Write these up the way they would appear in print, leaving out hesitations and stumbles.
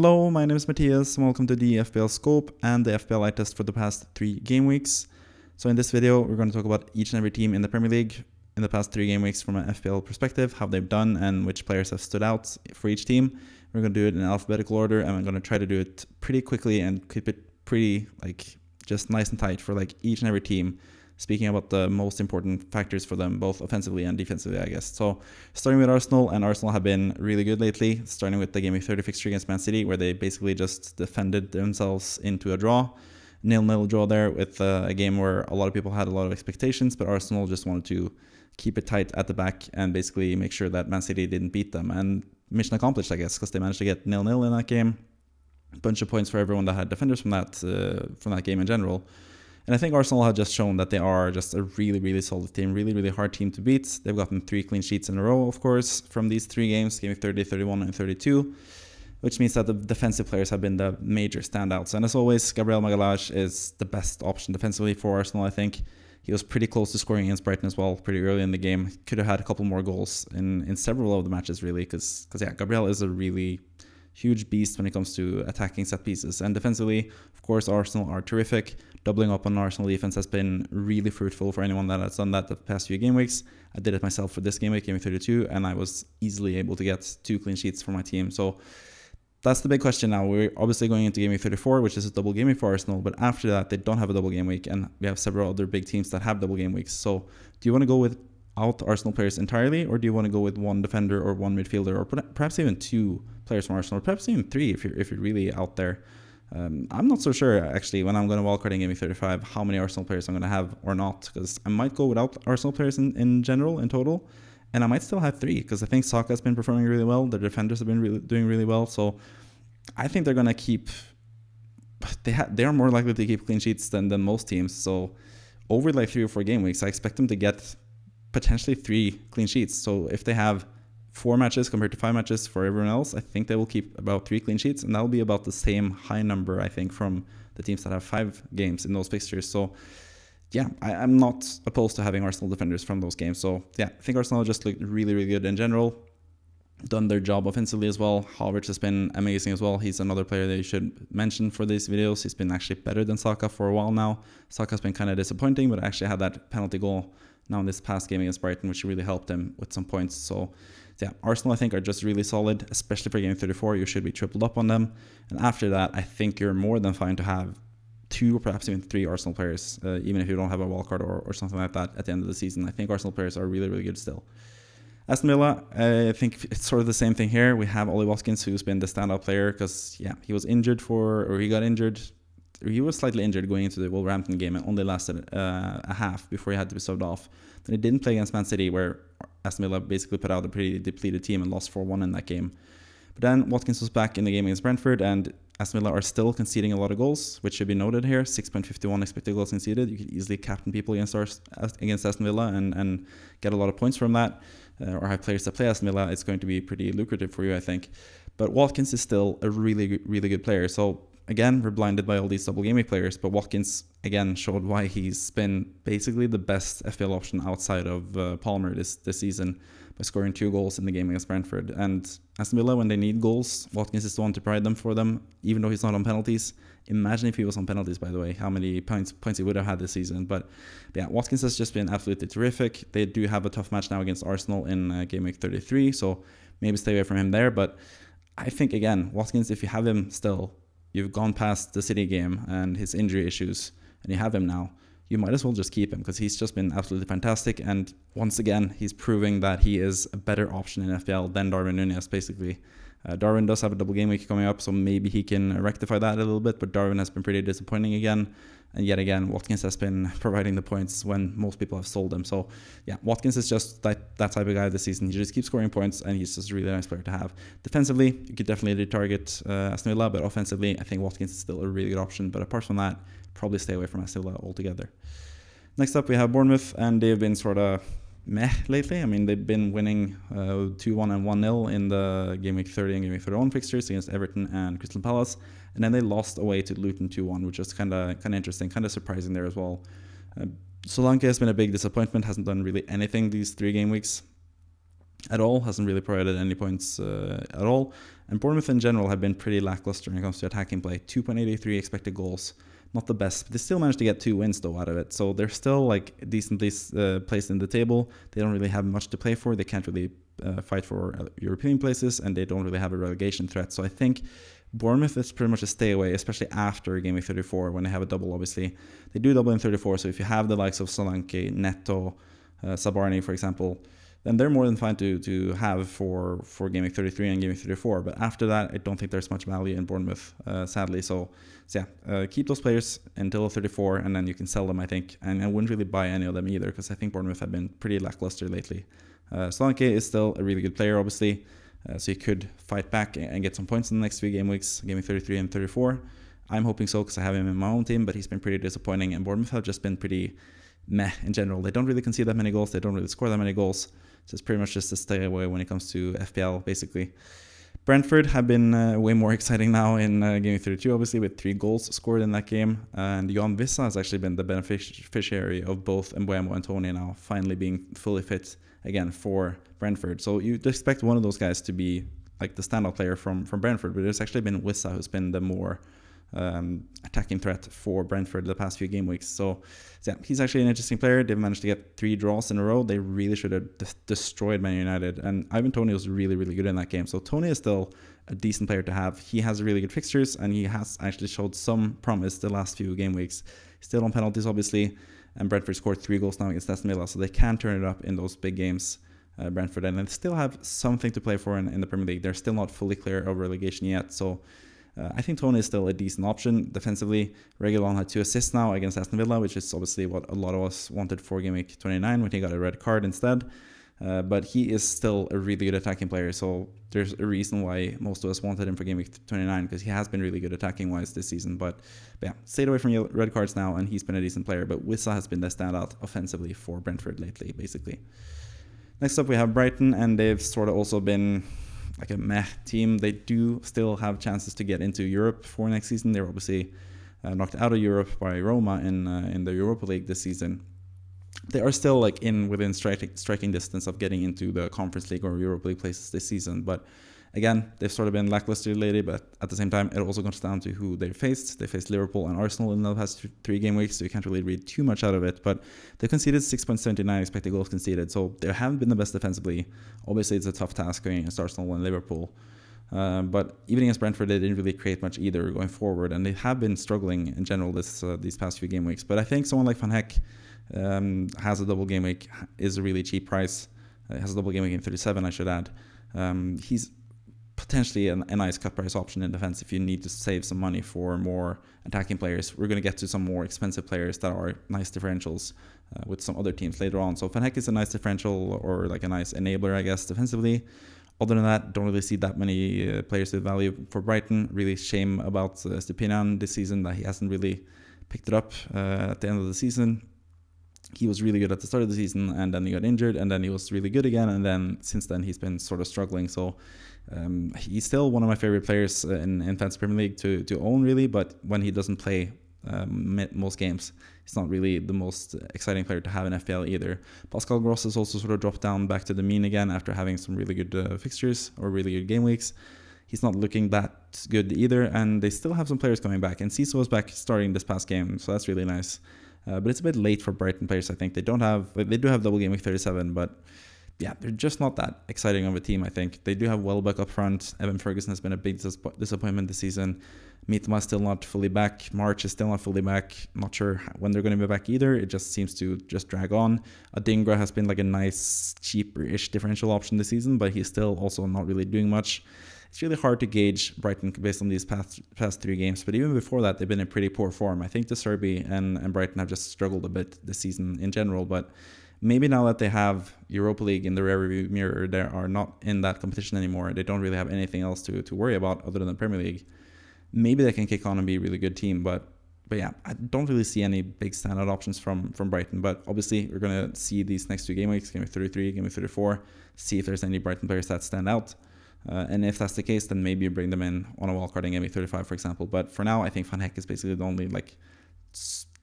Hello, my name is Matthias and welcome to the FPL Scope and the FPL eye test for the past 3 game weeks. So in this video, we're going to talk about each and every team in the Premier League in the past 3 game weeks from an FPL perspective, how they've done and which players have stood out for each team. We're going to do it in alphabetical order and I'm going to try to do it pretty quickly and keep it pretty just nice and tight for each and every team, speaking about the most important factors for them, both offensively and defensively, I guess. So starting with Arsenal, and Arsenal have been really good lately, starting with the game week 30 fixture against Man City, where they basically just defended themselves into a draw. 0-0 draw there with a game where a lot of people had a lot of expectations, but Arsenal just wanted to keep it tight at the back and basically make sure that Man City didn't beat them. And mission accomplished, I guess, because they managed to get 0-0 in that game. A bunch of points for everyone that had defenders from that game in general. And I think Arsenal have just shown that they are just a really, really solid team, really, really hard team to beat. They've gotten 3 clean sheets in a row, of course, from these 3 games, game 30, 31, and 32, which means that the defensive players have been the major standouts. And as always, Gabriel Magalhaes is the best option defensively for Arsenal, I think. He was pretty close to scoring against Brighton as well, pretty early in the game. Could have had a couple more goals in several of the matches, really, because Gabriel is a really huge beast when it comes to attacking set pieces. And defensively, of course, Arsenal are terrific. Doubling up on Arsenal defense has been really fruitful for anyone that has done that the past few game weeks. I did it myself for this game week, game week 32, and I was easily able to get 2 clean sheets for my team. So that's the big question now. We're obviously going into game week 34, which is a double game week for Arsenal, but after that, they don't have a double game week, and we have several other big teams that have double game weeks. So do you want to go without Arsenal players entirely, or do you want to go with 1 defender or 1 midfielder, or perhaps even 2 players from Arsenal, or perhaps even 3 if you're really out there? I'm not so sure, actually, when I'm going to wildcard in game week 35, how many Arsenal players I'm going to have or not, because I might go without Arsenal players in general, in total, and I might still have 3, because I think Saka has been performing really well, the defenders have been doing really well, so I think they're going to keep, they are more likely to keep clean sheets than most teams, so over 3 or 4 game weeks, I expect them to get potentially 3 clean sheets. So if they have 4 matches compared to 5 matches for everyone else, I think they will keep about 3 clean sheets, and that will be about the same high number, I think, from the teams that have 5 games in those fixtures. So yeah, I'm not opposed to having Arsenal defenders from those games. So yeah, I think Arsenal just looked really, really good in general, done their job offensively as well. Havertz has been amazing as well. He's another player that you should mention for these videos. He's been actually better than Saka for a while now. Saka's been kind of disappointing, but actually had that penalty goal now in this past game against Brighton, which really helped him with some points. So yeah, Arsenal I think are just really solid, especially for game 34. You should be tripled up on them. And after that, I think you're more than fine to have 2 or perhaps even 3 Arsenal players, even if you don't have a wildcard or something like that at the end of the season. I think Arsenal players are really, really good still. Aston Villa, I think it's sort of the same thing here. We have Ollie Watkins, who's been the standout player because, yeah, he was injured he was slightly injured going into the Wolverhampton game and only lasted a half before he had to be subbed off. Then he didn't play against Man City, where Aston Villa basically put out a pretty depleted team and lost 4-1 in that game. But then Watkins was back in the game against Brentford, and Aston Villa are still conceding a lot of goals, which should be noted here. 6.51 expected goals conceded. You could easily captain people against Aston Villa and get a lot of points from that. Or have players that play Aston Villa. It's going to be pretty lucrative for you, I think. But Watkins is still a really, really good player. So again, we're blinded by all these double game week players, but Watkins again showed why he's been basically the best FPL option outside of Palmer this season by scoring 2 goals in the game against Brentford. And Aston Villa, when they need goals, Watkins is the one to provide them for them, even though he's not on penalties. Imagine if he was on penalties, by the way, how many points he would have had this season. But yeah, Watkins has just been absolutely terrific. They do have a tough match now against Arsenal in game week 33, so maybe stay away from him there. But I think, again, Watkins, if you have him still, you've gone past the City game and his injury issues, and you have him now, you might as well just keep him because he's just been absolutely fantastic. And once again, he's proving that he is a better option in FPL than Darwin Núñez, basically. Darwin does have a double game week coming up, so maybe he can rectify that a little bit, but Darwin has been pretty disappointing again. And yet again, Watkins has been providing the points when most people have sold him. So yeah, Watkins is just that type of guy this season. He just keeps scoring points, and he's just a really nice player to have. Defensively, you could definitely target Aston Villa, but offensively, I think Watkins is still a really good option. But apart from that, probably stay away from Aston Villa altogether. Next up, we have Bournemouth, and they've been sort of meh lately. I mean, they've been winning 2-1 and 1-0 in the game week 30 and game week 31 fixtures against Everton and Crystal Palace, and then they lost away to Luton 2-1, which is kind of interesting, kind of surprising there as well. Solanke has been a big disappointment, hasn't done really anything these 3 game weeks. at all, hasn't really provided any points at all. And Bournemouth in general have been pretty lackluster when it comes to attacking play. 2.83 expected goals. Not the best, but they still managed to get 2 wins though out of it. So they're still like decently placed in the table. They don't really have much to play for. They can't really fight for European places, and they don't really have a relegation threat. So I think Bournemouth is pretty much a stay away, especially after game week 34 when they have a double. Obviously, they do double in 34. So if you have the likes of Solanke, Neto, Sabarni, for example, then they're more than fine to have for game week 33 and game week 34. But after that, I don't think there's much value in Bournemouth, sadly. So yeah, keep those players until 34, and then you can sell them, I think. And I wouldn't really buy any of them either, because I think Bournemouth have been pretty lackluster lately. Solanke is still a really good player, obviously. So he could fight back and get some points in the next 3 game weeks, game week 33 and 34. I'm hoping so, because I have him in my own team, but he's been pretty disappointing. And Bournemouth have just been pretty meh in general. They don't really concede that many goals. They don't really score that many goals. So it's pretty much just a stay away when it comes to FPL, basically. Brentford have been way more exciting now in game 32, obviously, with 3 goals scored in that game. And Jan Vissa has actually been the beneficiary of both Mbuemo and Tony now finally being fully fit again for Brentford. So you'd expect one of those guys to be like the standout player from Brentford, but it's actually been Wissa who's been the more attacking threat for Brentford the past few game weeks. So yeah, he's actually an interesting player. They've managed to get 3 draws in a row. They really should have destroyed Man United, and Ivan Toney was really, really good in that game. So Toney is still a decent player to have. He has really good fixtures, and he has actually showed some promise the last few game weeks. Still on penalties, obviously, and Brentford scored 3 goals now against Aston Villa, so they can turn it up in those big games, Brentford, and they still have something to play for in the Premier League. They're still not fully clear of relegation yet, so I think Tony is still a decent option defensively. Reguilon had 2 assists now against Aston Villa, which is obviously what a lot of us wanted for game week 29 when he got a red card instead. But he is still a really good attacking player, so there's a reason why most of us wanted him for game week 29, because he has been really good attacking-wise this season. But yeah, stayed away from red cards now, and he's been a decent player. But Wissa has been the standout offensively for Brentford lately, basically. Next up, we have Brighton, and they've sort of also been like a meh team. They do still have chances to get into Europe for next season. They're obviously knocked out of Europe by Roma in the Europa League this season. They are still like within striking distance of getting into the Conference League or Europa League places this season. But again, they've sort of been lackluster lately, but at the same time, it also comes down to who they faced. They faced Liverpool and Arsenal in the past 3 game weeks, so you can't really read too much out of it. But they conceded 6.79 expected goals conceded, so they haven't been the best defensively. Obviously, it's a tough task going against Arsenal and Liverpool. But even against Brentford, they didn't really create much either going forward, and they have been struggling in general these past few game weeks. But I think someone like Van Heck has a double game week, is a really cheap price. Has a double game week in 37, I should add. He's potentially a nice cut price option in defense if you need to save some money for more attacking players. We're going to get to some more expensive players that are nice differentials with some other teams later on. So Van Heck is a nice differential, or like a nice enabler, I guess, defensively. Other than that, don't really see that many players with value for Brighton. Really shame about Stupinian this season that he hasn't really picked it up at the end of the season. He was really good at the start of the season, and then he got injured, and then he was really good again, and then since then he's been sort of struggling. So he's still one of my favorite players in Fantasy Premier League to own, really, but when he doesn't play most games, he's not really the most exciting player to have in FPL either. Pascal Gross has also sort of dropped down back to the mean again after having some really good fixtures or really good game weeks. He's not looking that good either, and they still have some players coming back, and Ciso is back starting this past game, so that's really nice. But it's a bit late for Brighton players, I think. They do have double game week 37, but yeah, they're just not that exciting of a team, I think. They do have Welbeck up front. Evan Ferguson has been a big disappointment this season. Mitoma is still not fully back. March is still not fully back. Not sure when they're going to be back either. It just seems to just drag on. Adingra has been like a nice, cheaper-ish differential option this season, but he's still also not really doing much. It's really hard to gauge Brighton based on these past 3 games, but even before that, they've been in pretty poor form. I think De Zerbi and Brighton have just struggled a bit this season in general, but maybe now that they have Europa League in the rearview mirror, they are not in that competition anymore. They don't really have anything else to worry about other than the Premier League. Maybe they can kick on and be a really good team, but yeah, I don't really see any big standout options from Brighton. But obviously, we're going to see these next 2 game weeks, game week 33, game week 34, see if there's any Brighton players that stand out. And if that's the case, then maybe you bring them in on a wildcard in game week 35, for example. But for now, I think Van Heck is basically the only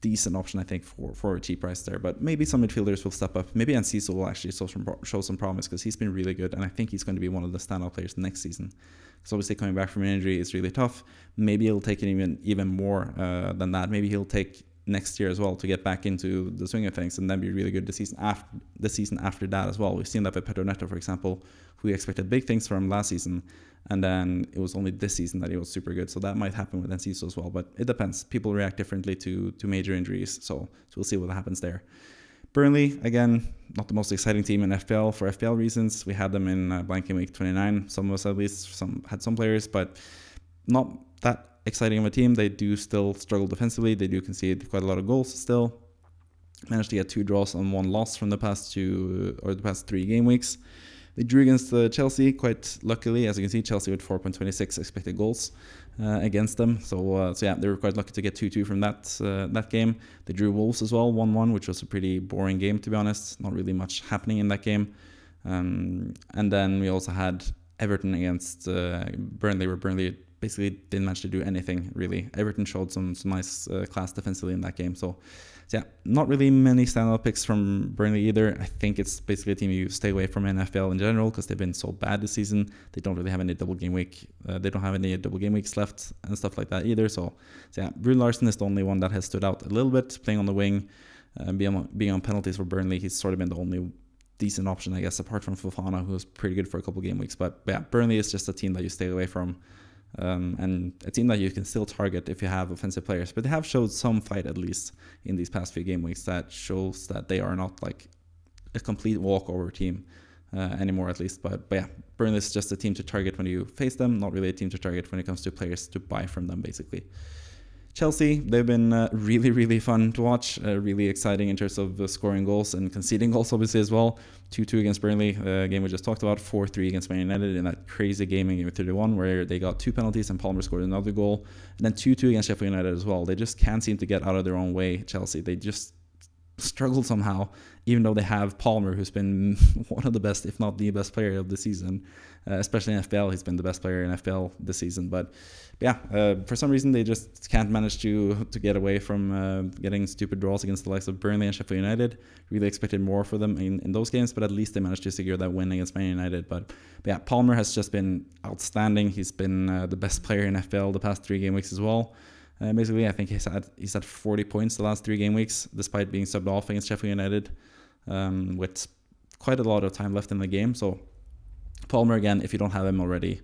decent option, I think, for a cheap price there. But maybe some midfielders will step up. Maybe Enciso will actually show some promise, because he's been really good, and I think he's going to be one of the standout players next season. Because obviously coming back from an injury is really tough. Maybe he'll take it even more than that. Maybe he'll take next year as well to get back into the swing of things, and then be really good the season after that as well. We've seen that with Pedro Neto, for example, who we expected big things from last season, and then it was only this season that he was super good. So that might happen with Enciso as well, but it depends. People react differently to major injuries, so we'll see what happens there. Burnley, again, not the most exciting team in FPL for FPL reasons. We had them in blank in week 29, some of us at least, had some players, but not that exciting of a team. They do still struggle defensively. They do concede quite a lot of goals still. Managed to get 2 draws and 1 loss from the past 3 game weeks. They drew against Chelsea quite luckily. As you can see, Chelsea with 4.26 expected goals against them. So yeah, they were quite lucky to get 2-2 from that game. They drew Wolves as well, 1-1, which was a pretty boring game, to be honest. Not really much happening in that game. And then we also had Everton against Burnley, where Burnley basically didn't manage to do anything, really. Everton showed some nice class defensively in that game. So yeah, not really many standout picks from Burnley either. I think it's basically a team you stay away from in FPL in general, because they've been so bad this season. They don't really have any double game weeks left and stuff like that either. So yeah, Brune Larsen is the only one that has stood out a little bit, playing on the wing, being on penalties for Burnley. He's sort of been the only decent option, I guess, apart from Fofana, who was pretty good for a couple game weeks. But yeah, Burnley is just a team that you stay away from. And a team that you can still target if you have offensive players, but they have showed some fight, at least in these past few game weeks, that shows that they are not like a complete walkover team anymore, at least. But yeah, Burnley is just a team to target when you face them, not really a team to target when it comes to players to buy from them, basically. Chelsea, they've been really, really fun to watch, really exciting in terms of scoring goals and conceding goals, obviously, as well. 2-2 against Burnley, game we just talked about, 4-3 against Man United in that crazy game in game 31, where they got 2 penalties and Palmer scored another goal. And then 2-2 against Sheffield United as well. They just can't seem to get out of their own way, Chelsea. They just struggle somehow, even though they have Palmer, who's been one of the best, if not the best player of the season, especially in FPL. He's been the best player in FPL this season. But yeah, for some reason, they just can't manage to get away from getting stupid draws against the likes of Burnley and Sheffield United. Really expected more for them in those games, but at least they managed to secure that win against Man United. But yeah, Palmer has just been outstanding. He's been the best player in FPL the past 3 game weeks as well. Basically, I think he's had 40 points the last 3 game weeks, despite being subbed off against Sheffield United, with quite a lot of time left in the game. So Palmer, again, if you don't have him already,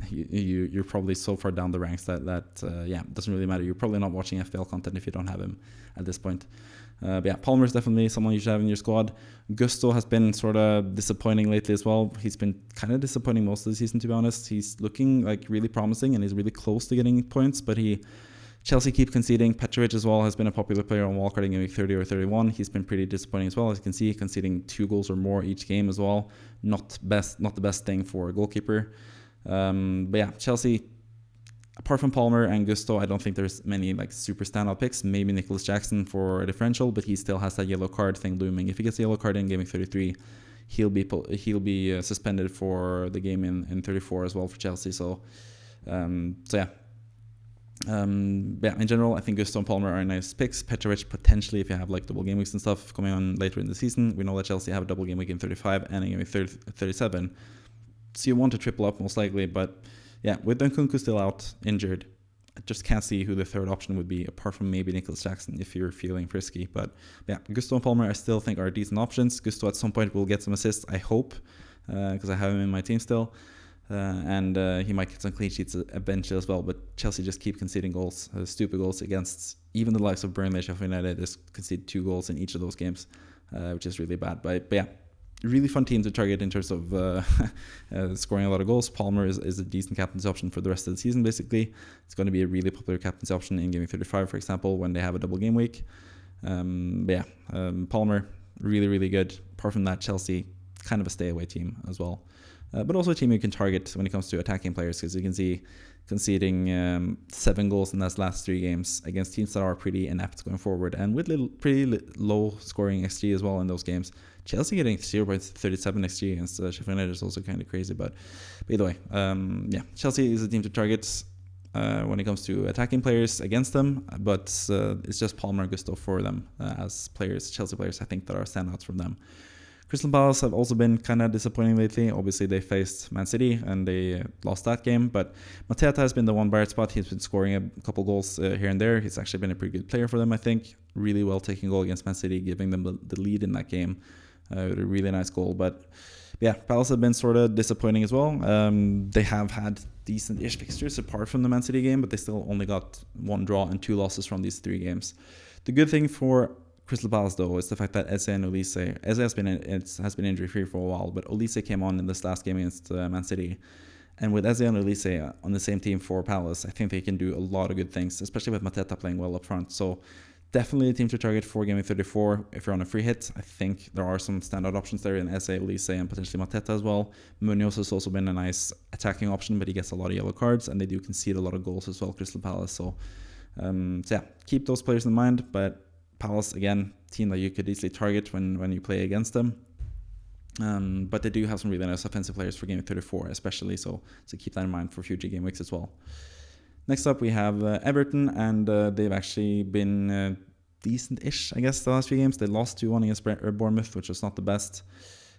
you're probably so far down the ranks that yeah, it doesn't really matter. You're probably not watching FPL content if you don't have him at this point. But yeah, Palmer is definitely someone you should have in your squad. Gusto has been sort of disappointing lately as well. He's been kind of disappointing most of the season, to be honest. He's looking like really promising and he's really close to getting points, but Chelsea keep conceding. Petrovic as well has been a popular player on wildcarding in week 30 or 31. He's been pretty disappointing as well. As you can see, conceding 2 goals or more each game as well. Not the best thing for a goalkeeper. But yeah, Chelsea, apart from Palmer and Gusto, I don't think there's many like super standout picks. Maybe Nicholas Jackson for a differential, but he still has that yellow card thing looming. If he gets a yellow card in game 33, he'll be suspended for the game in 34 as well for Chelsea. So yeah. Yeah, in general, I think Gusto and Palmer are nice picks. Petrovic potentially, if you have like double game weeks and stuff coming on later in the season. We know that Chelsea have a double game week in 35 and a game week 37. So you want to triple up most likely, but yeah, with Nkunku still out injured, I just can't see who the third option would be, apart from maybe Nicholas Jackson if you're feeling frisky. But yeah, Gusto and Palmer I still think are decent options. Gusto at some point will get some assists, I hope, because I have him in my team still. And he might get some clean sheets eventually as well, but Chelsea just keep conceding goals, stupid goals against even the likes of Burnley, Sheffield United. Just concede 2 goals in each of those games, which is really bad. But yeah, really fun team to target in terms of scoring a lot of goals. Palmer is a decent captaincy option for the rest of the season, basically. It's going to be a really popular captaincy option in game 35, for example, when they have a double game week. Palmer, really, really good. Apart from that, Chelsea, kind of a stay away team as well. But also a team you can target when it comes to attacking players, because you can see conceding 7 goals in those last 3 games against teams that are pretty inept going forward, and with pretty low scoring XG as well in those games. Chelsea getting 0.37 XG against Sheffield United is also kind of crazy, but either way, yeah, Chelsea is a team to target. when it comes to attacking players against them, but it's just Palmer and Gusto for them as players, Chelsea players, I think, that are standouts from them. Crystal Palace have also been kind of disappointing lately. Obviously, they faced Man City and they lost that game, but Mateta has been the one bright spot. He's been scoring a couple goals here and there. He's actually been a pretty good player for them, I think. Really well taking goal against Man City, giving them the lead in that game. A really nice goal, but yeah, Palace have been sort of disappointing as well. They have had decent-ish fixtures apart from the Man City game, but they still only got 1 draw and 2 losses from these 3 games. The good thing for Crystal Palace, though, is the fact that Eze and Olise, Eze has been injury-free for a while, but Olise came on in this last game against Man City. And with Eze and Olise on the same team for Palace, I think they can do a lot of good things, especially with Mateta playing well up front. So definitely a team to target for Game Week 34 if you're on a free hit. I think there are some standout options there in Eze, Olise, and potentially Mateta as well. Munoz has also been a nice attacking option, but he gets a lot of yellow cards, and they do concede a lot of goals as well, Crystal Palace. So yeah, keep those players in mind, but Palace, again, team that you could easily target when you play against them. But they do have some really nice offensive players for Game Week 34 especially, so keep that in mind for future game weeks as well. Next up, we have Everton, and they've actually been decent-ish, I guess, the last few games. They lost 2-1 against Bournemouth, which was not the best.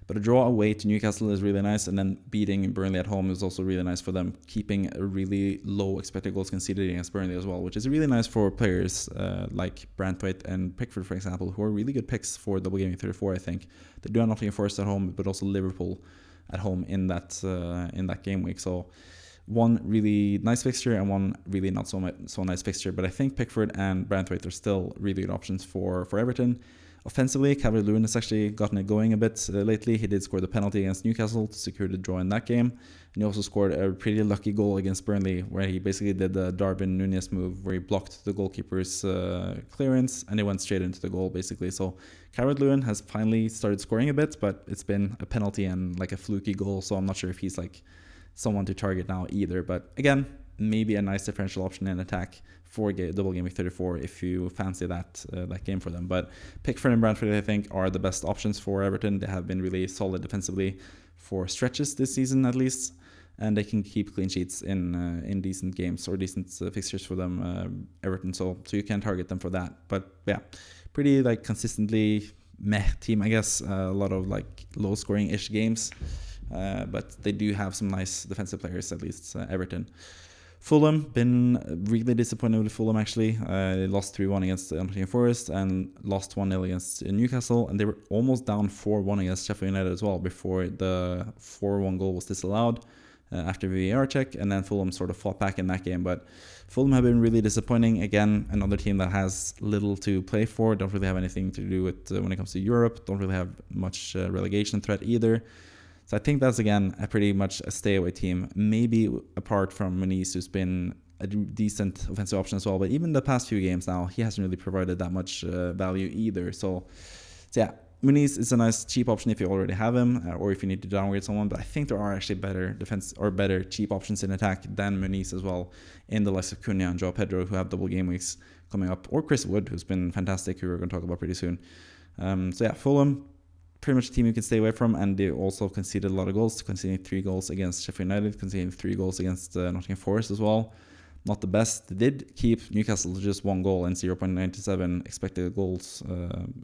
But a draw away to Newcastle is really nice, and then beating Burnley at home is also really nice for them, keeping a really low expected goals conceded against Burnley as well, which is really nice for players like Brentford and Pickford, for example, who are really good picks for double game 34, I think. They do have Nottingham Forest at home, but also Liverpool at home in that game week. So one really nice fixture and one really not so nice fixture, but I think Pickford and Brentford are still really good options for Everton. Offensively, Calvert-Lewin has actually gotten it going a bit lately. He did score the penalty against Newcastle to secure the draw in that game. And he also scored a pretty lucky goal against Burnley, where he basically did the Darwin Núñez move, where he blocked the goalkeeper's clearance, and he went straight into the goal, basically. So Calvert-Lewin has finally started scoring a bit, but it's been a penalty and like a fluky goal, so I'm not sure if he's like someone to target now either. But again, maybe a nice differential option in attack for double game week 34 if you fancy that game for them. But Pickford and Brentford, I think, are the best options for Everton. They have been really solid defensively for stretches this season at least, and they can keep clean sheets in decent games or decent fixtures for them, Everton. So you can target them for that. But yeah, pretty like consistently meh team, I guess. A lot of like low scoring ish games, but they do have some nice defensive players, at least Everton. Fulham, been really disappointed with Fulham actually. They lost 3-1 against Nottingham Forest and lost 1-0 against Newcastle, and they were almost down 4-1 against Sheffield United as well before the 4-1 goal was disallowed after VAR check, and then Fulham sort of fought back in that game. But Fulham have been really disappointing. Again, another team that has little to play for, don't really have anything to do with when it comes to Europe, don't really have much relegation threat either. So I think that's, again, pretty much a stay-away team, maybe apart from Muniz, who's been a decent offensive option as well. But even the past few games now, he hasn't really provided that much value either. So yeah, Muniz is a nice cheap option if you already have him, or if you need to downgrade someone. But I think there are actually better defense or better cheap options in attack than Muniz as well, in the likes of Cunha and Joao Pedro, who have double game weeks coming up, or Chris Wood, who's been fantastic, who we're going to talk about pretty soon. So yeah, Fulham, pretty much a team you can stay away from, and they also conceded a lot of goals, conceding 3 goals against Sheffield United, conceding 3 goals against Nottingham Forest as well. Not the best. They did keep Newcastle to just 1 goal and 0.97 expected goals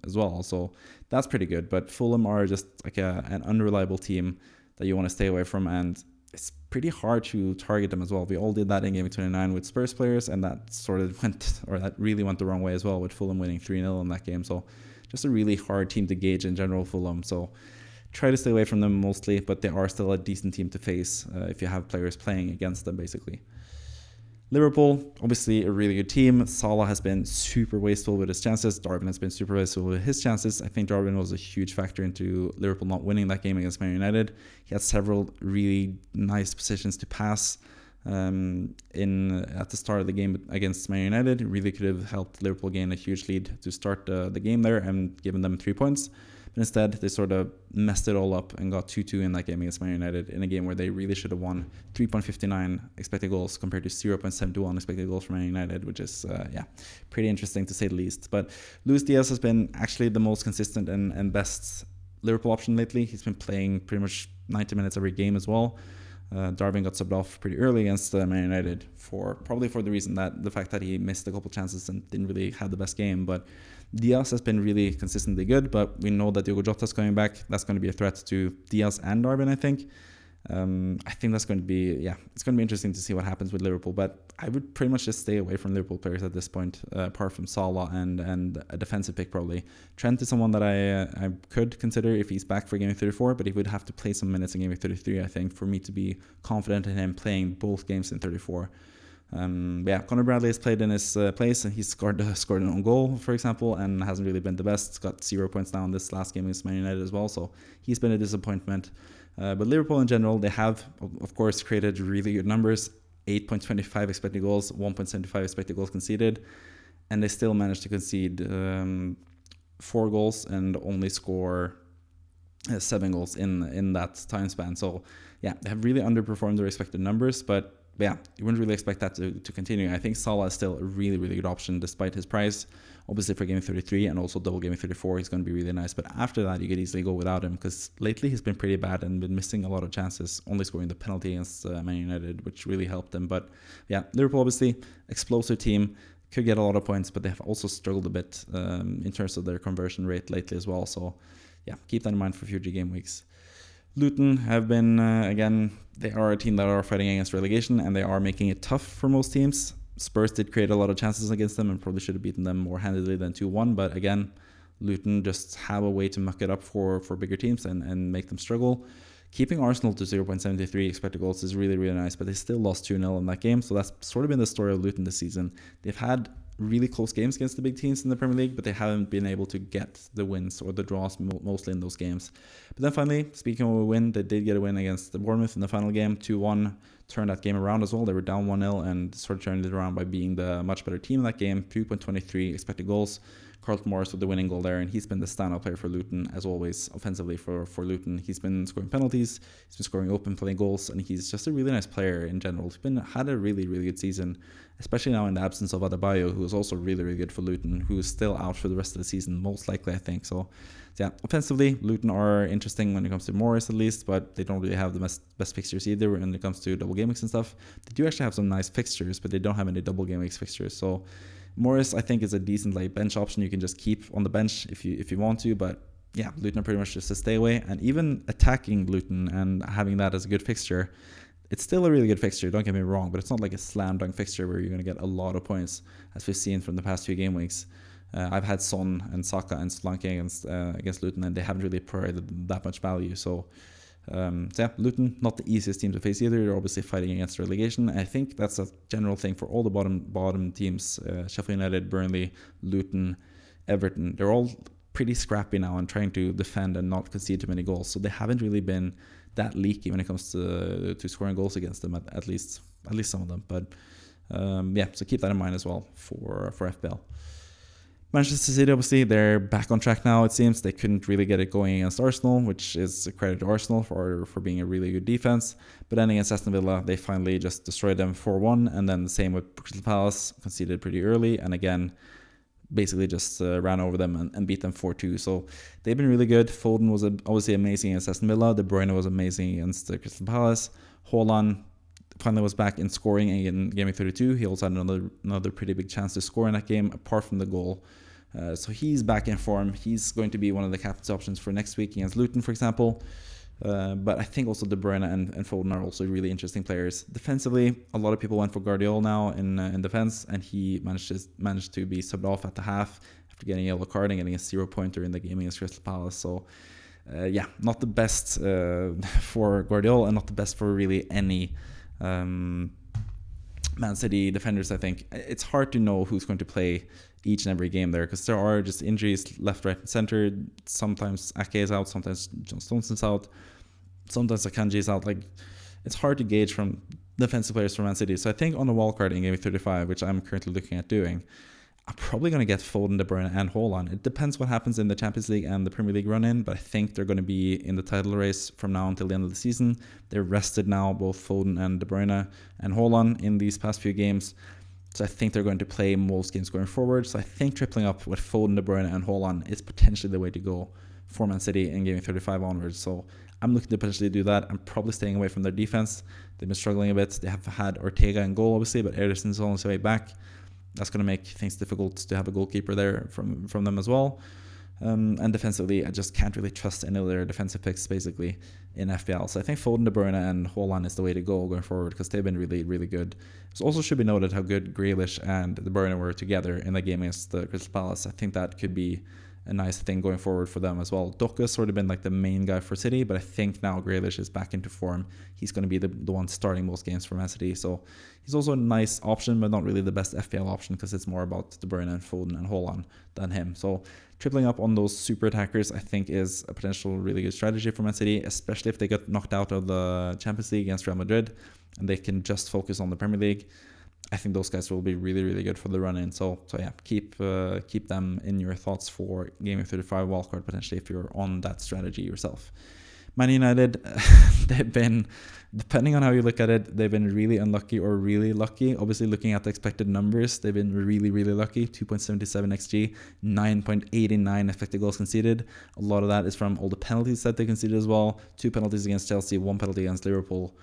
as well, so that's pretty good. But Fulham are just like an unreliable team that you want to stay away from, and it's pretty hard to target them as well. We all did that in Game 29 with Spurs players, and that really went the wrong way as well, with Fulham winning 3-0 in that game. So just a really hard team to gauge in general, Fulham. So try to stay away from them mostly, but they are still a decent team to face if you have players playing against them, basically. Liverpool, obviously a really good team. Salah has been super wasteful with his chances. Darwin has been super wasteful with his chances. I think Darwin was a huge factor into Liverpool not winning that game against Man United. He had several really nice positions to pass at the start of the game against Man United. It really could have helped Liverpool gain a huge lead to start the game there and given them 3 points. But instead, they sort of messed it all up and got 2-2 in that game against Man United, in a game where they really should have won. 3.59 expected goals compared to 0.71 expected goals from Man United, which is, pretty interesting to say the least. But Luis Diaz has been actually the most consistent and best Liverpool option lately. He's been playing pretty much 90 minutes every game as well. Darwin got subbed off pretty early against Man United probably for the fact that he missed a couple chances and didn't really have the best game. But Diaz has been really consistently good, but we know that Diogo Jota's coming back. That's going to be a threat to Diaz and Darwin, I think. I think that's going to be, it's going to be interesting to see what happens with Liverpool, but I would pretty much just stay away from Liverpool players at this point, apart from Salah and a defensive pick probably. Trent is someone that I could consider if he's back for Game Week 34, but he would have to play some minutes in Game Week 33, I think, for me to be confident in him playing both games in 34. Conor Bradley has played in his place, and he's scored an own goal, for example, and hasn't really been the best. Got 0 points now in this last game against Man United as well, so he's been a disappointment. But Liverpool in general, they have, of course, created really good numbers. 8.25 expected goals, 1.75 expected goals conceded, and they still managed to concede 4 goals and only score 7 goals in that time span. So, they have really underperformed their expected numbers, but you wouldn't really expect that to continue. I think Salah is still a really, really good option despite his price. Obviously for Game 33 and also double Game 34, he's going to be really nice. But after that, you could easily go without him because lately he's been pretty bad and been missing a lot of chances, only scoring the penalty against Man United, which really helped him. But Liverpool obviously, explosive team, could get a lot of points, but they have also struggled a bit in terms of their conversion rate lately as well. So keep that in mind for future game weeks. Luton have been, again, they are a team that are fighting against relegation and they are making it tough for most teams. Spurs did create a lot of chances against them and probably should have beaten them more handedly than 2-1. But again, Luton just have a way to muck it up for bigger teams and make them struggle. Keeping Arsenal to 0.73 expected goals is really, really nice, but they still lost 2-0 in that game. So that's sort of been the story of Luton this season. They've had really close games against the big teams in the Premier League, but they haven't been able to get the wins or the draws mostly in those games. But then finally, speaking of a win, they did get a win against the Bournemouth in the final game, 2-1, turned that game around as well. They were down 1-0 and sort of turned it around by being the much better team in that game, 3.23 expected goals. Carlton Morris with the winning goal there, and he's been the standout player for Luton, as always, offensively for Luton. He's been scoring penalties, he's been scoring open play goals, and he's just a really nice player in general. He's had a really, really good season, especially now in the absence of Adebayo, who is also really, really good for Luton, who is still out for the rest of the season, most likely, I think. So offensively, Luton are interesting when it comes to Morris at least, but they don't really have the best fixtures either when it comes to double game weeks and stuff. They do actually have some nice fixtures, but they don't have any double game weeks fixtures. So Morris, I think, is a decent bench option you can just keep on the bench if you want to, but Luton are pretty much just a stay away. And even attacking Luton and having that as a good fixture, it's still a really good fixture, don't get me wrong, but it's not like a slam dunk fixture where you're going to get a lot of points, as we've seen from the past few game weeks. I've had Son and Saka and Solanke against Luton, and they haven't really provided that much value. So Luton, not the easiest team to face either. They're obviously fighting against relegation. I think that's a general thing for all the bottom teams. Sheffield United, Burnley, Luton, Everton. They're all pretty scrappy now and trying to defend and not concede too many goals. So they haven't really been that leaky when it comes to scoring goals against them. At least some of them. But so keep that in mind as well for FPL. Manchester City, obviously, they're back on track now, it seems. They couldn't really get it going against Arsenal, which is a credit to Arsenal for being a really good defense. But then against Aston Villa, they finally just destroyed them 4-1. And then the same with Crystal Palace, conceded pretty early. And again, basically just ran over them and beat them 4-2. So they've been really good. Foden was obviously amazing against Aston Villa. De Bruyne was amazing against Crystal Palace. Haaland finally was back in scoring in Game 32. He also had another pretty big chance to score in that game, apart from the goal. So he's back in form. He's going to be one of the captain's options for next week against Luton, for example. But I think also De Bruyne and Foden are also really interesting players. Defensively, a lot of people went for Guardiola now in defense, and he managed to be subbed off at the half after getting a yellow card and getting a 0-pointer in the game against Crystal Palace. So not the best for Guardiola and not the best for really any Man City defenders. I think it's hard to know who's going to play each and every game there because there are just injuries left, right, and center. Sometimes Ake is out, sometimes John Stones is out, sometimes Akanji is out. It's hard to gauge from defensive players from Man City. So I think on the wildcard in Game 35, which I'm currently looking at doing, I'm probably going to get Foden, De Bruyne, and Haaland. It depends what happens in the Champions League and the Premier League run-in, but I think they're going to be in the title race from now until the end of the season. They're rested now, both Foden and De Bruyne and Haaland in these past few games. So I think they're going to play most games going forward. So I think tripling up with Foden, De Bruyne, and Haaland is potentially the way to go for Man City in game 35 onwards. So I'm looking to potentially do that. I'm probably staying away from their defense. They've been struggling a bit. They have had Ortega in goal, obviously, but Ederson's on his way back. That's going to make things difficult to have a goalkeeper there from them as well. And defensively, I just can't really trust any of their defensive picks, basically, in FPL. So I think Foden, De Bruyne, and Haaland is the way to go going forward because they've been really, really good. It also should be noted how good Grealish and De Bruyne were together in the game against the Crystal Palace. I think that could be a nice thing going forward for them as well. Doka's sort of been like the main guy for City, but I think now Grealish is back into form. He's going to be the one starting most games for Man City. So he's also a nice option, but not really the best FPL option because it's more about De Bruyne and Foden and Haaland than him. So tripling up on those super attackers, I think, is a potential really good strategy for Man City, especially if they get knocked out of the Champions League against Real Madrid and they can just focus on the Premier League. I think those guys will be really, really good for the run-in. So yeah, keep them in your thoughts for Game 35 wildcard potentially if you're on that strategy yourself. Man United, they've been, depending on how you look at it, they've been really unlucky or really lucky. Obviously, looking at the expected numbers, they've been really, really lucky. 2.77 XG, 9.89 expected goals conceded. A lot of that is from all the penalties that they conceded as well. 2 penalties against Chelsea, 1 penalty against Liverpool.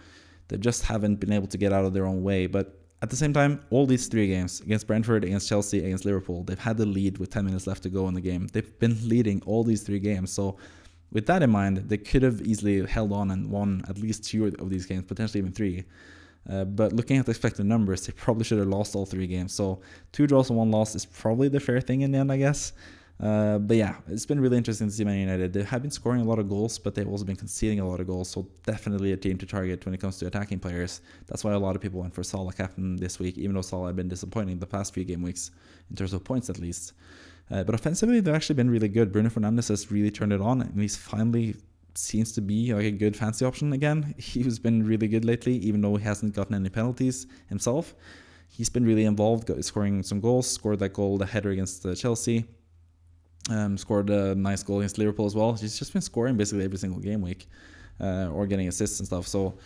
They just haven't been able to get out of their own way. But at the same time, all these 3 games, against Brentford, against Chelsea, against Liverpool, they've had the lead with 10 minutes left to go in the game. They've been leading all these 3 games. So with that in mind, they could have easily held on and won at least 2 of these games, potentially even 3. But looking at the expected numbers, they probably should have lost all 3 games. So 2 draws and 1 loss is probably the fair thing in the end, I guess. But yeah, it's been really interesting to see Man United. They have been scoring a lot of goals, but they've also been conceding a lot of goals. So definitely a team to target when it comes to attacking players. That's why a lot of people went for Salah captain this week, even though Salah had been disappointing the past few game weeks, in terms of points at least. But offensively, they've actually been really good. Bruno Fernandes has really turned it on, and he's finally seems to be like a good fancy option again. He's been really good lately, even though he hasn't gotten any penalties himself. He's been really involved, scoring some goals, scored that goal, the header against Chelsea. Scored a nice goal against Liverpool as well. He's just been scoring basically every single game week, or getting assists and stuff. So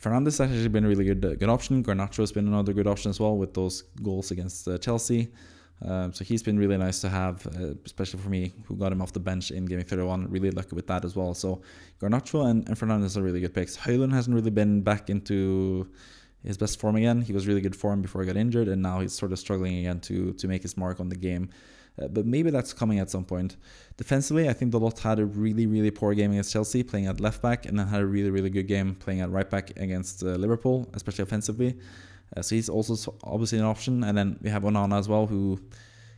Fernandes has actually been a really good option. Garnacho has been another good option as well with those goals against Chelsea. So he's been really nice to have, especially for me, who got him off the bench in Game 31. Really lucky with that as well. So Garnacho and Fernandes are really good picks. Højlund hasn't really been back into his best form again. He was really good form before he got injured, and now he's sort of struggling again to make his mark on the game. But maybe that's coming at some point. Defensively, I think the lot had a really, really poor game against Chelsea, playing at left back, and then had a really, really good game playing at right back against Liverpool, especially offensively. So he's also obviously an option. And then we have Onana as well, who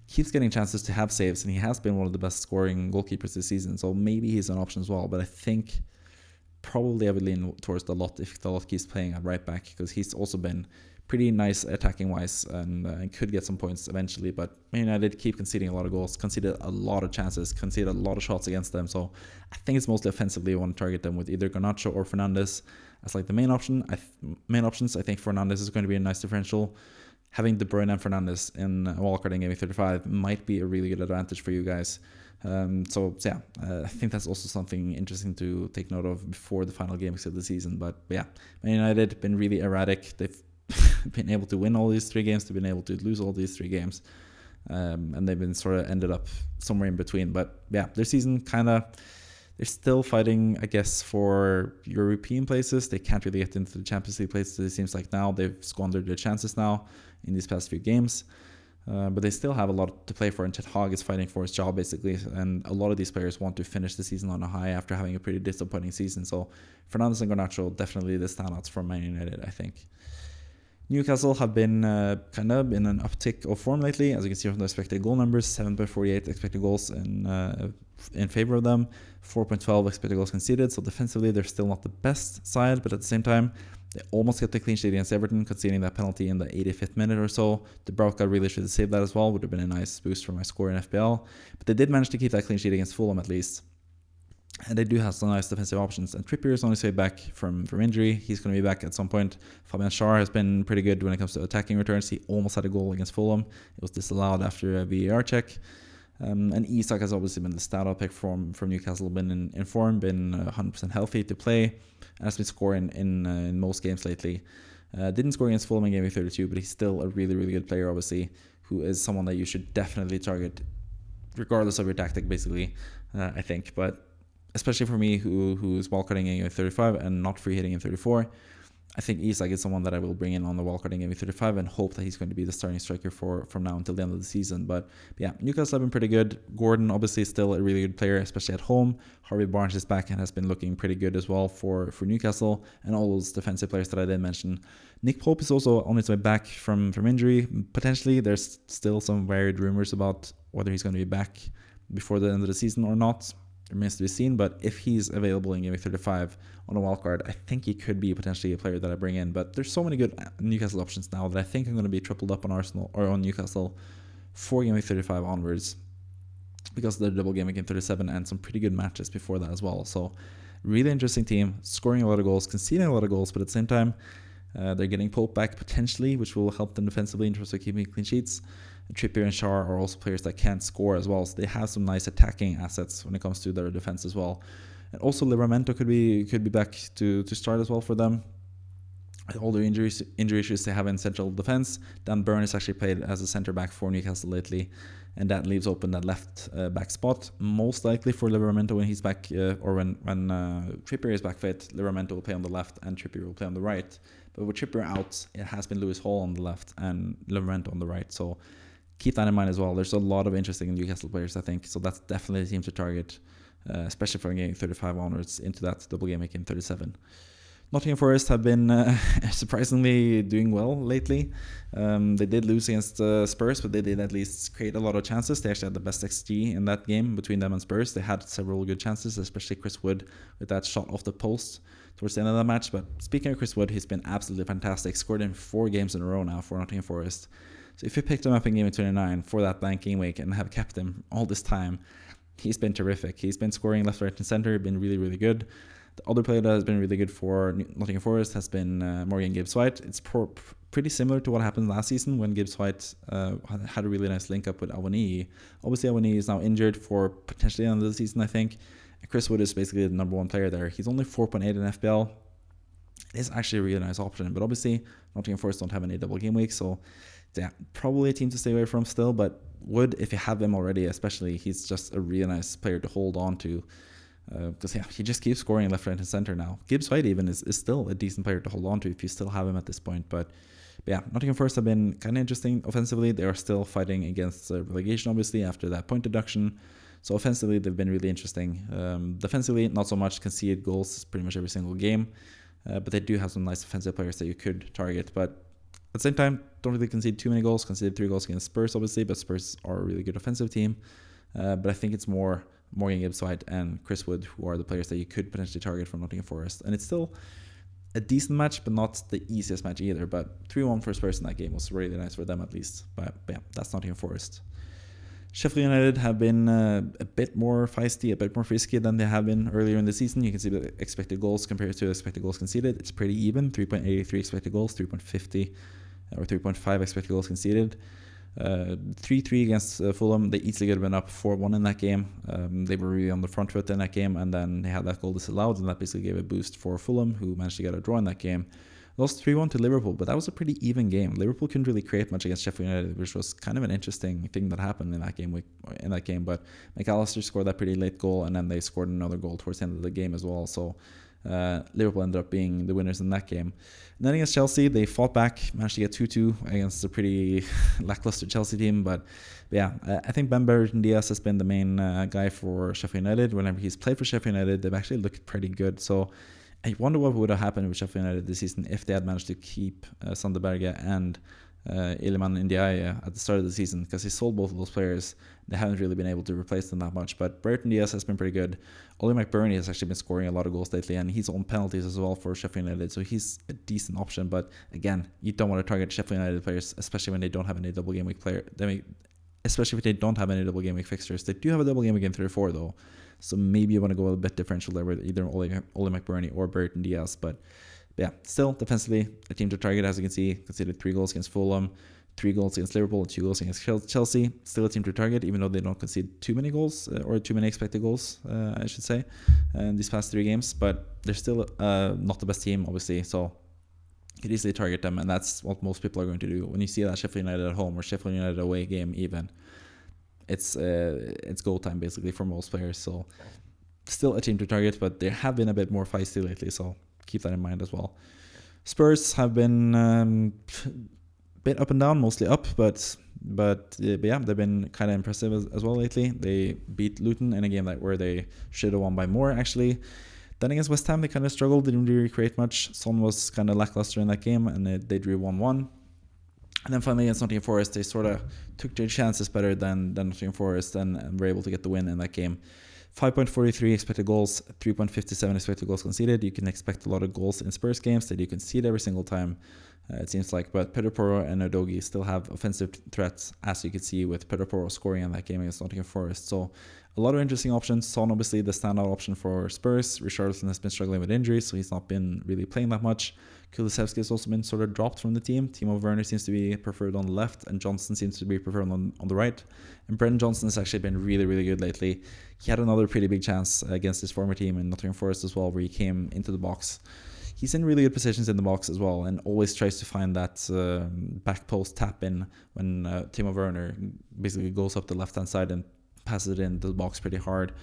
keeps getting chances to have saves, and he has been one of the best scoring goalkeepers this season. So maybe he's an option as well. But I think probably I would lean towards the lot if the lot keeps playing at right back, because he's also been pretty nice attacking wise and could get some points eventually. But Man United keep conceding a lot of goals, conceded a lot of chances, conceded a lot of shots against them. So I think it's mostly offensively you want to target them with either Garnacho or Fernandes as like the main option. Main options. I think Fernandes is going to be a nice differential. Having De Bruyne and Fernandes in a wildcard in Game 35 might be a really good advantage for you guys. So yeah, I think that's also something interesting to take note of before the final games of the season. But yeah, Man United been really erratic. They've been able to win all these 3 games. They've been able to lose all these 3 games. And they've been sort of ended up somewhere in between. But yeah, their season they're still fighting, I guess, for European places. They can't really get into the Champions League places, it seems like now. They've squandered their chances now in these past few games. But they still have a lot to play for, and Ten Hag is fighting for his job, basically. And a lot of these players want to finish the season on a high after having a pretty disappointing season. So Fernandes and Garnacho, definitely the standouts for Man United, I think. Newcastle have been kind of in an uptick of form lately, as you can see from the expected goal numbers. 7.48 expected goals in favor of them, 4.12 expected goals conceded. So defensively, they're still not the best side, but at the same time, they almost kept the clean sheet against Everton, conceding that penalty in the 85th minute or so. Dubravka really should have saved that as well. Would have been a nice boost for my score in FPL. But they did manage to keep that clean sheet against Fulham at least. And they do have some nice defensive options. And Trippier is on his way back from injury. He's going to be back at some point. Fabian Schär has been pretty good when it comes to attacking returns. He almost had a goal against Fulham. It was disallowed after a VAR check. And Isak has obviously been the standout pick from Newcastle. Been in form, been 100% healthy to play, and has been scoring in most games lately. Didn't score against Fulham in game 32, but he's still a really, really good player, obviously, who is someone that you should definitely target regardless of your tactic, basically, I think. But especially for me who is wildcarding in 35 and not free hitting in 34. I think Isak is someone that I will bring in on the wildcarding game 35 and hope that he's going to be the starting striker from now until the end of the season. But yeah, Newcastle have been pretty good. Gordon obviously still a really good player, especially at home. Harvey Barnes is back and has been looking pretty good as well for Newcastle, and all those defensive players that I did mention. Nick Pope is also on his way back from injury. Potentially, there's still some varied rumors about whether he's going to be back before the end of the season or not. Remains to be seen, but if he's available in game 35 on a wildcard, I think he could be potentially a player that I bring in. But there's so many good Newcastle options now that I think I'm going to be tripled up on Arsenal or on Newcastle for game 35 onwards, because of the double game in 37 and some pretty good matches before that as well. So really interesting team, scoring a lot of goals, conceding a lot of goals, but at the same time, they're getting Pope back potentially, which will help them defensively in terms of keeping clean sheets. Trippier and Schär are also players that can't score as well, so they have some nice attacking assets when it comes to their defense as well. And also Livramento could be back to start as well for them. All the injury issues they have in central defense. Dan Burn has actually played as a centre back for Newcastle lately, and that leaves open that left back spot. Most likely for Livramento when he's back, or when Trippier is back fit, Livramento will play on the left and Trippier will play on the right. But with Trippier out, it has been Lewis Hall on the left and Livramento on the right. So keep that in mind as well. There's a lot of interesting Newcastle players, I think. So that's definitely a team to target, especially for game 35 onwards into that double game week in 37. Nottingham Forest have been surprisingly doing well lately. They did lose against Spurs, but they did at least create a lot of chances. They actually had the best XG in that game between them and Spurs. They had several good chances, especially Chris Wood with that shot off the post towards the end of the match. But speaking of Chris Wood, he's been absolutely fantastic. Scored in 4 games in a row now for Nottingham Forest. So if you picked him up in game 29 for that blank game week and have kept him all this time, he's been terrific. He's been scoring left, right, and center, been really, really good. The other player that has been really good for Nottingham Forest has been Morgan Gibbs-White. It's pretty similar to what happened last season when Gibbs-White had a really nice link up with Awoniyi. Obviously, Awoniyi is now injured for potentially the end of the season, I think. And Chris Wood is basically the number one player there. He's only 4.8 in FPL. It is actually a really nice option, but obviously Nottingham Forest don't have any double game weeks, so yeah, probably a team to stay away from still. But Wood, if you have him already, especially, he's just a really nice player to hold on to, because he just keeps scoring left, right, and center now. Gibbs-White even is still a decent player to hold on to if you still have him at this point. But yeah, Nottingham Forest have been kind of interesting offensively. They are still fighting against relegation, obviously, after that point deduction. So offensively, they've been really interesting. Defensively, not so much. Conceded goals pretty much every single game. But they do have some nice defensive players that you could target. But at the same time, don't really concede too many goals. Conceded 3 goals against Spurs, obviously, but Spurs are a really good offensive team. But I think it's more Morgan Gibbs-White and Chris Wood who are the players that you could potentially target from Nottingham Forest. And it's still a decent match, but not the easiest match either. But 3-1 for Spurs in that game was really nice for them at least. But yeah, that's Nottingham Forest. Sheffield United have been a bit more feisty, a bit more frisky than they have been earlier in the season. You can see the expected goals compared to expected goals conceded. It's pretty even, 3.83 expected goals, 3.50 or 3.5 expected goals conceded. 3-3 against Fulham. They easily could have been up 4-1 in that game. They were really on the front foot in that game, and then they had that goal disallowed, and that basically gave a boost for Fulham, who managed to get a draw in that game. Lost 3-1 to Liverpool, but that was a pretty even game. Liverpool couldn't really create much against Sheffield United, which was kind of an interesting thing that happened in that game. But McAllister scored that pretty late goal, and then they scored another goal towards the end of the game as well. So Liverpool ended up being the winners in that game. And then against Chelsea, they fought back, managed to get 2-2 against a pretty lackluster Chelsea team. But yeah, I think Ben Diaz has been the main guy for Sheffield United. Whenever he's played for Sheffield United, they've actually looked pretty good. So I wonder what would have happened with Sheffield United this season if they had managed to keep Sanderberge and Iliman Ndiaye at the start of the season, because he sold both of those players. They haven't really been able to replace them that much. But Brentford Diaz has been pretty good. Oli McBurney has actually been scoring a lot of goals lately, and he's on penalties as well for Sheffield United, so he's a decent option. But again, you don't want to target Sheffield United players, especially when they don't have any double game week especially if they don't have any double game week fixtures. They do have a double game week in 34 though, so maybe you want to go a bit differential there with either Oli McBurney or Burton Diaz. But yeah, still defensively a team to target. As you can see, conceded 3 goals against Fulham, 3 goals against Liverpool, and 2 goals against Chelsea. Still a team to target, even though they don't concede too many goals, or too many expected goals, I should say, in these past 3 games. But they're still not the best team, obviously, so you could easily target them, and that's what most people are going to do. When you see that Sheffield United at home or Sheffield United away game even, it's go time basically for most players. So still a team to target, but they have been a bit more feisty lately, so keep that in mind as well. Spurs have been a bit up and down, mostly up, but yeah, they've been kind of impressive as well lately. They beat Luton in a game where they should have won by more, actually. Then against West Ham, they kind of struggled, didn't really create much. Son was kind of lackluster in that game, and they drew 1-1. And then finally against Nottingham Forest, they sort of took their chances better than Nottingham Forest and were able to get the win in that game. 5.43 expected goals, 3.57 expected goals conceded. You can expect a lot of goals in Spurs games. They do concede every single time, it seems like. But Pedro Porro and Udogie still have offensive threats, as you could see with Pedro Porro scoring in that game against Nottingham Forest. So a lot of interesting options. Son, obviously, the standout option for Spurs. Richarlison has been struggling with injuries, so he's not been really playing that much. Kulusevski has also been sort of dropped from the team. Timo Werner seems to be preferred on the left, and Johnson seems to be preferred on the right. And Brendan Johnson has actually been really, really good lately. He had another pretty big chance against his former team in Nottingham Forest as well, where he came into the box. He's in really good positions in the box as well, and always tries to find that back post tap in when Timo Werner basically goes up the left-hand side and passes it into the box pretty hard.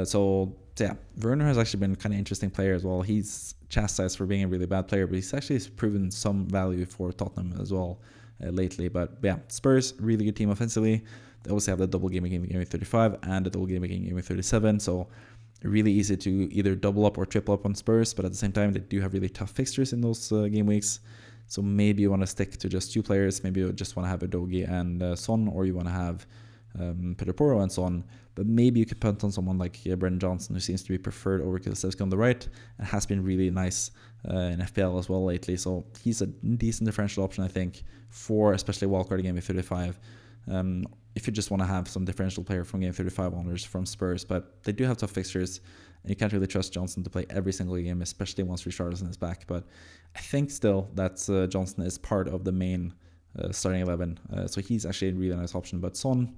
So yeah, Werner has actually been kind of interesting player as well. He's chastised for being a really bad player, but he's actually proven some value for Tottenham as well lately. But yeah, Spurs, really good team offensively. They also have the double game week in game week 35 and the double game week in game week 37. So really easy to either double up or triple up on Spurs, but at the same time, they do have really tough fixtures in those game weeks. So maybe you want to stick to just two players. Maybe you just want to have Udogie and Son, or you want to have Pedro Porro and so on. But maybe you could punt on someone like Brendan Johnson, who seems to be preferred over Kulusevski on the right and has been really nice in FPL as well lately. So he's a decent differential option, I think, for especially wildcard game week 35. If you just want to have some differential player from game 35 onwards from Spurs. But they do have tough fixtures, and you can't really trust Johnson to play every single game, especially once Richarlison is back. But I think still that Johnson is part of the main starting 11. So he's actually a really nice option. But Son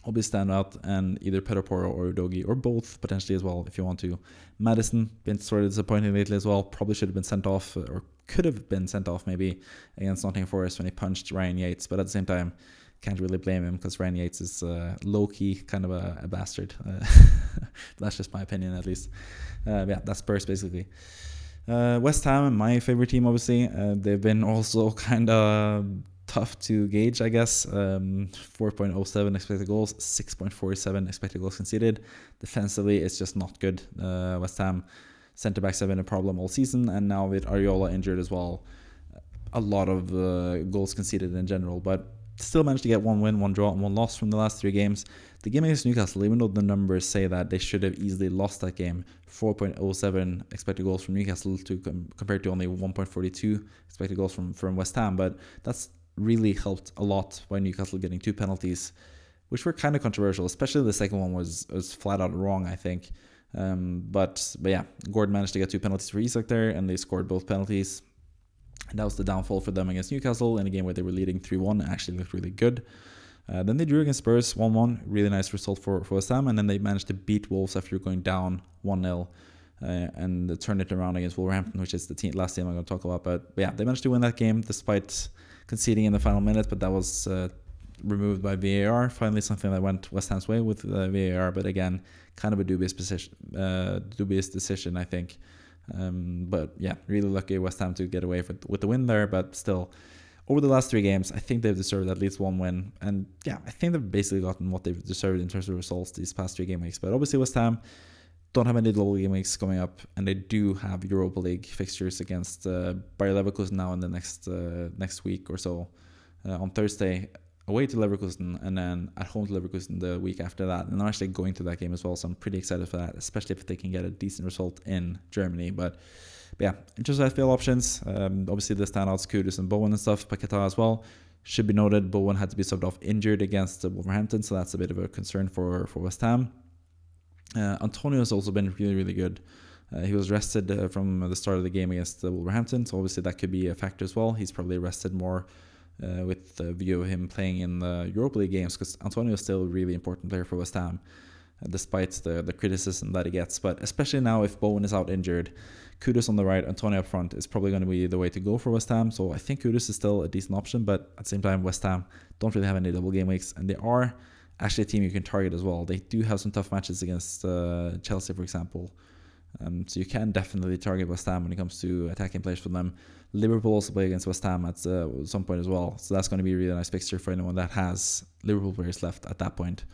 will be standout, and either Pedro Porro or Udogie, or both potentially as well if you want to. Maddison, been sort of disappointing lately as well. Probably should have been sent off, or could have been sent off maybe against Nottingham Forest when he punched Ryan Yates. But at the same time, can't really blame him, because Ryan Yates is low-key kind of a bastard. That's just my opinion, at least. Yeah, that's Spurs basically. West Ham, my favorite team, obviously. They've been also kind of tough to gauge, I guess. 4.07 expected goals, 6.47 expected goals conceded. Defensively, it's just not good. West Ham centre-backs have been a problem all season, and now with Areola injured as well, a lot of goals conceded in general, but still managed to get 1 win, 1 draw, and 1 loss from the last 3 games. The game against Newcastle, even though the numbers say that they should have easily lost that game, 4.07 expected goals from Newcastle compared to only 1.42 expected goals from West Ham, but that's really helped a lot by Newcastle getting 2 penalties, which were kind of controversial, especially the second one was flat out wrong, I think. But yeah, Gordon managed to get 2 penalties for Isak there, and they scored both penalties. And that was the downfall for them against Newcastle in a game where they were leading 3-1. It actually looked really good. Then they drew against Spurs 1-1. Really nice result for West Ham. And then they managed to beat Wolves after going down 1-0 and turn it around against Wolverhampton, which is the last team I'm going to talk about. But yeah, they managed to win that game despite conceding in the final minute. But that was removed by VAR. Finally, something that went West Ham's way with VAR. But again, kind of a dubious decision, I think. But yeah, really lucky West Ham to get away with the win there. But still, over the last 3 games, I think they've deserved at least 1 win. And yeah, I think they've basically gotten what they've deserved in terms of results these past 3 game weeks. But obviously West Ham don't have any double game weeks coming up, and they do have Europa League fixtures against Bayer Leverkusen now in the next week or so. On Thursday, away to Leverkusen, and then at home to Leverkusen the week after that. And I'm actually going to that game as well, so I'm pretty excited for that, especially if they can get a decent result in Germany. But yeah, in terms of FPL options, obviously the standouts, Kudus and Bowen and stuff, Paqueta as well. Should be noted, Bowen had to be subbed off injured against Wolverhampton, so that's a bit of a concern for West Ham. Antonio has also been really, really good. He was rested from the start of the game against Wolverhampton, so obviously that could be a factor as well. He's probably rested more with the view of him playing in the Europa League games, because Antonio is still a really important player for West Ham, despite the criticism that he gets. But especially now, if Bowen is out injured, Kudus on the right, Antonio up front is probably going to be the way to go for West Ham. So I think Kudus is still a decent option, but at the same time, West Ham don't really have any double game weeks, and they are actually a team you can target as well. They do have some tough matches against Chelsea, for example. So you can definitely target West Ham when it comes to attacking players for them. Liverpool also play against West Ham at some point as well. So that's going to be a really nice fixture for anyone that has Liverpool players left at that point,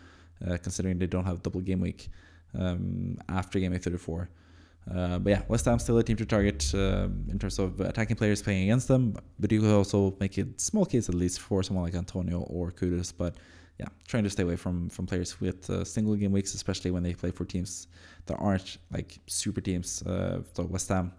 considering they don't have double game week after game week 34. But yeah, West Ham's still a team to target in terms of attacking players playing against them. But you could also make a small case at least for someone like Antonio or Kudus. But yeah, trying to stay away from players with single game weeks, especially when they play for teams that aren't like super teams. So West Ham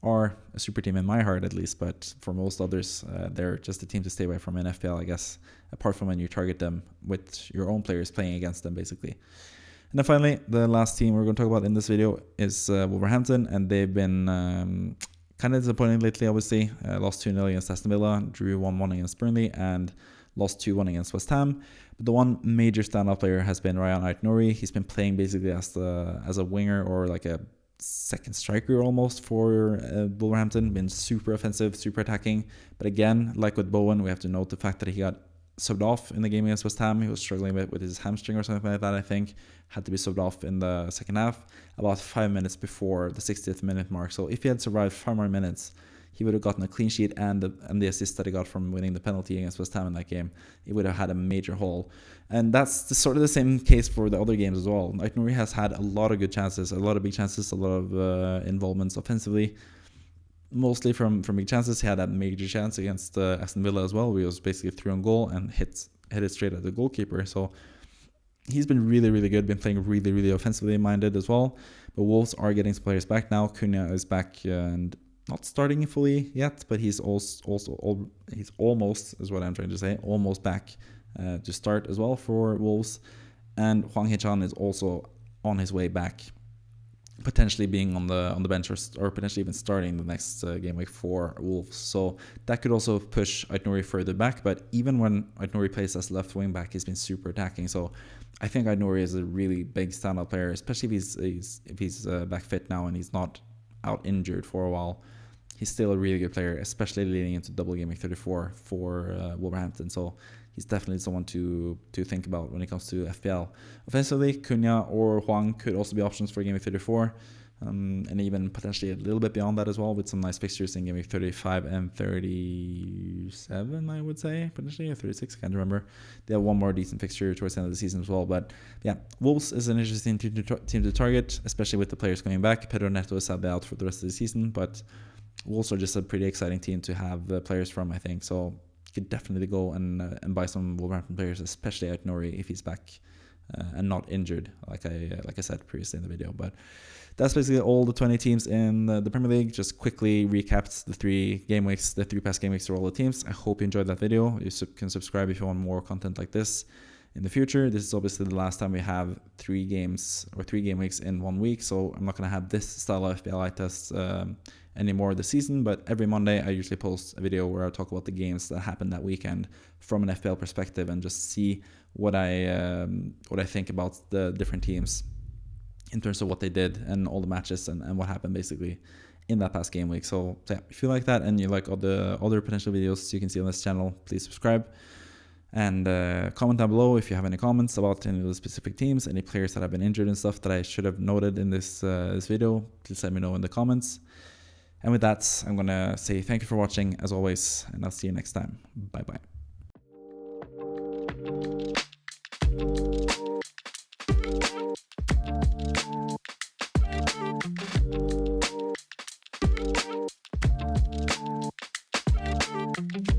are a super team in my heart, at least, but for most others, they're just a team to stay away from in FPL, I guess, apart from when you target them with your own players playing against them, basically. And then finally, the last team we're going to talk about in this video is Wolverhampton, and they've been kind of disappointing lately, obviously. Lost 2-0 against Aston Villa, drew 1-1 against Burnley, and lost 2-1 against West Ham. But the one major standout player has been Ryan Aït-Nouri. He's been playing basically as a winger or like a second striker almost for Wolverhampton. Been super offensive, super attacking. But again, like with Bowen, we have to note the fact that he got subbed off in the game against West Ham. He was struggling with his hamstring or something like that, I think. Had to be subbed off in the second half about 5 minutes before the 60th minute mark. So if he had survived 5 more minutes, he would have gotten a clean sheet and the assist that he got from winning the penalty against West Ham in that game. He would have had a major haul. And that's sort of the same case for the other games as well. Aït-Nouri has had a lot of good chances, a lot of big chances, a lot of involvements offensively. Mostly from big chances. He had that major chance against Aston Villa as well, where he was basically through on goal and hit it straight at the goalkeeper. So he's been really, really good, been playing really, really offensively minded as well. But Wolves are getting some players back now. Cunha is back and not starting fully yet, but he's he's almost, is what I'm trying to say, almost back to start as well for Wolves. And Hwang Hee-chan is also on his way back, potentially being on the bench or potentially even starting the next game week for Wolves. So that could also push Aït-Nouri further back. But even when Aït-Nouri plays as left wing back, he's been super attacking. So I think Aït-Nouri is a really big standout player, especially if he's back fit now and he's not out injured for a while. He's still a really good player, especially leading into double game week 34 for Wolverhampton. So he's definitely someone to think about when it comes to FPL. Offensively, Cunha or Hwang could also be options for game week 34, and even potentially a little bit beyond that as well, with some nice fixtures in game week 35 and 37, I would say, potentially, or 36, I can't remember. They have one more decent fixture towards the end of the season as well. But yeah, Wolves is an interesting team to target, especially with the players coming back. Pedro Neto is sadly out for the rest of the season, but Wolves are just a pretty exciting team to have players from, I think. So you could definitely go and buy some Wolverhampton players, especially Aït-Nouri if he's back and not injured, like I said previously in the video. But that's basically all the 20 teams in the Premier League. Just quickly recapped the 3 past game weeks for all the teams. I hope you enjoyed that video. You can subscribe if you want more content like this in the future. This is obviously the last time we have 3 game weeks in 1 week, so I'm not going to have this style of FPL eye test anymore this season, but every Monday I usually post a video where I talk about the games that happened that weekend from an FPL perspective and just see what I think about the different teams in terms of what they did and all the matches and what happened basically in that past game week. So yeah, if you like that and you like all the other potential videos you can see on this channel, please subscribe and comment down below if you have any comments about any of the specific teams, any players that have been injured and stuff that I should have noted in this video. Please let me know in the comments. And with that, I'm going to say thank you for watching as always, and I'll see you next time. Bye bye.